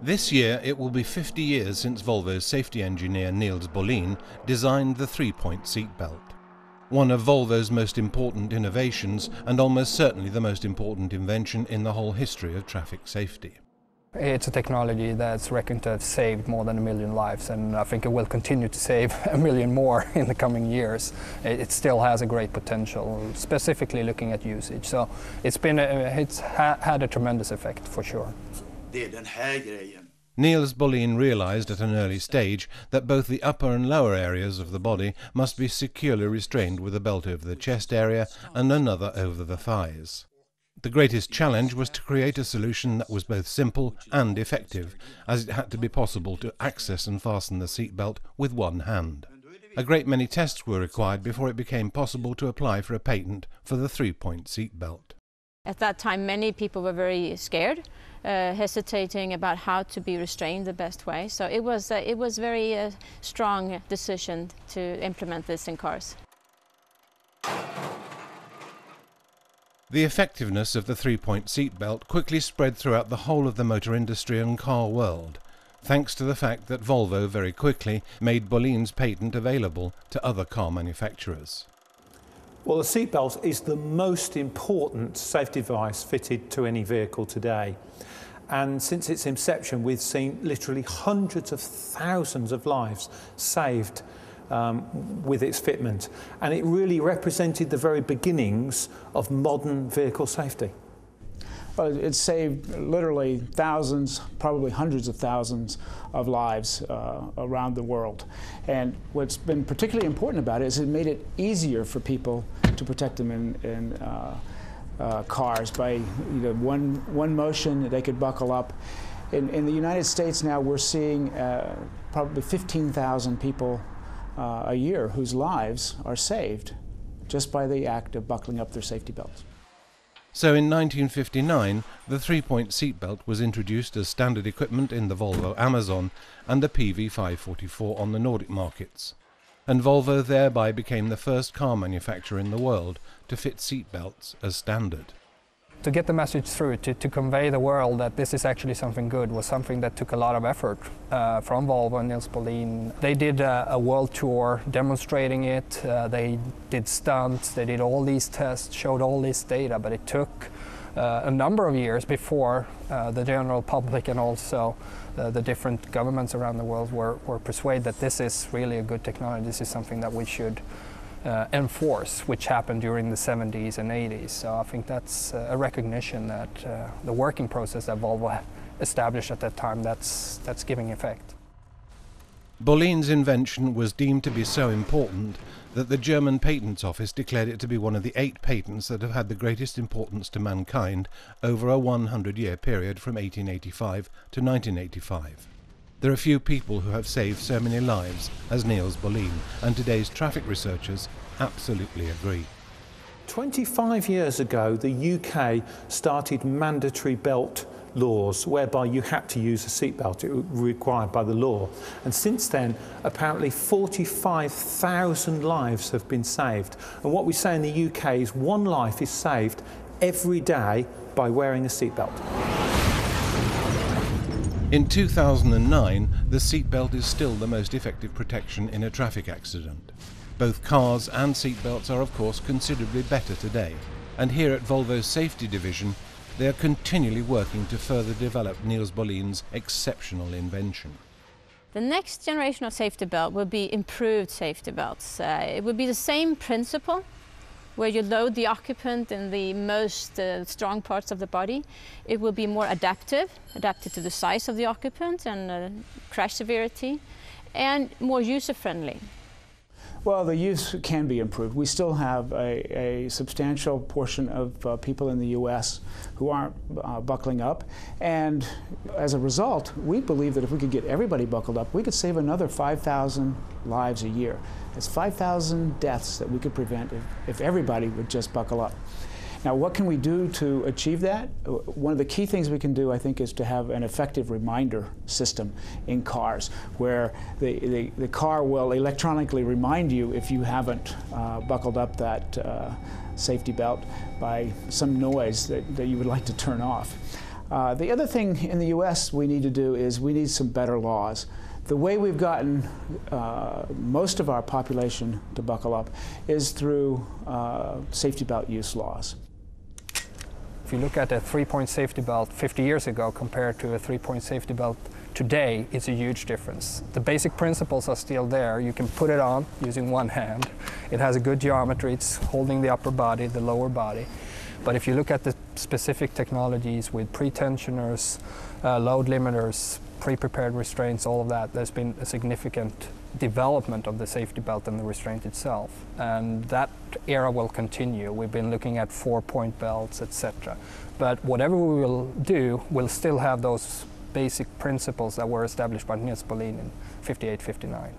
This year it will be 50 years since Volvo's safety engineer Niels Bohlin designed the three-point seatbelt. One of Volvo's most important innovations and almost certainly the most important invention in the whole history of traffic safety. It's a technology that's reckoned to have saved more than 1 million lives, and I think it will continue to save 1 million more in the coming years. It still has a great potential, specifically looking at usage. So it's had a tremendous effect for sure. Niels Bohlin realized at an early stage that both the upper and lower areas of the body must be securely restrained with a belt over the chest area and another over the thighs. The greatest challenge was to create a solution that was both simple and effective, as it had to be possible to access and fasten the seatbelt with one hand. A great many tests were required before it became possible to apply for a patent for the three-point seatbelt. At that time, many people were very scared, hesitating about how to be restrained the best way. So it was very strong decision to implement this in cars. The effectiveness of the three-point seatbelt quickly spread throughout the whole of the motor industry and car world, thanks to the fact that Volvo very quickly made Bohlin's patent available to other car manufacturers. Well, the seatbelt is the most important safety device fitted to any vehicle today. And since its inception, we've seen literally hundreds of thousands of lives saved with its fitment. And it really represented the very beginnings of modern vehicle safety. Well, it saved literally thousands, probably hundreds of thousands of lives around the world. And what's been particularly important about it is it made it easier for people to protect them in cars by one motion. They could buckle up. In the United States now, we're seeing probably 15,000 people a year whose lives are saved just by the act of buckling up their safety belts. So in 1959, the three-point seatbelt was introduced as standard equipment in the Volvo Amazon and the PV544 on the Nordic markets. And Volvo thereby became the first car manufacturer in the world to fit seatbelts as standard. To get the message through, to convey the world that this is actually something good, was something that took a lot of effort from Volvo and Niels Bohlin. They did a world tour demonstrating it, they did stunts, they did all these tests, showed all this data, but it took a number of years before the general public and also the different governments around the world were persuaded that this is really a good technology, this is something that we should enforce, which happened during the 70s and 80s. So I think that's a recognition that the working process that Volvo established at that time, that's giving effect. Bohlin's invention was deemed to be so important that the German Patents Office declared it to be one of the 8 patents that have had the greatest importance to mankind over a 100-year period from 1885 to 1985. There are few people who have saved so many lives as Niels Bohlin, and today's traffic researchers absolutely agree. 25 years ago, the UK started mandatory belt laws whereby you had to use a seatbelt. It was required by the law. And since then, apparently 45,000 lives have been saved. And what we say in the UK is one life is saved every day by wearing a seatbelt. In 2009, the seatbelt is still the most effective protection in a traffic accident. Both cars and seatbelts are of course considerably better today, and here at Volvo's safety division they are continually working to further develop Niels Bohlin's exceptional invention. The next generation of safety belt will be improved safety belts. It will be the same principle, where you load the occupant in the most strong parts of the body. It will be more adapted to the size of the occupant and crash severity, and more user-friendly. Well, the use can be improved. We still have a substantial portion of people in the U.S. who aren't buckling up, and as a result, we believe that if we could get everybody buckled up, we could save another 5,000 lives a year. It's 5,000 deaths that we could prevent if everybody would just buckle up. Now, what can we do to achieve that? One of the key things we can do, I think, is to have an effective reminder system in cars, where the car will electronically remind you if you haven't buckled up that safety belt by some noise that you would like to turn off. The other thing in the U.S. we need to do is we need some better laws. The way we've gotten most of our population to buckle up is through safety belt use laws. If you look at a 3-point safety belt 50 years ago compared to a 3-point safety belt today, it's a huge difference. The basic principles are still there. You can put it on using one hand. It has a good geometry. It's holding the upper body, the lower body. But if you look at the specific technologies with pre-tensioners, load limiters, pre-prepared restraints, all of that, there's been a significant development of the safety belt and the restraint itself. And that era will continue. We've been looking at 4-point belts, etc. But whatever we will do, we'll still have those basic principles that were established by Niels Bohlin in 58, 59.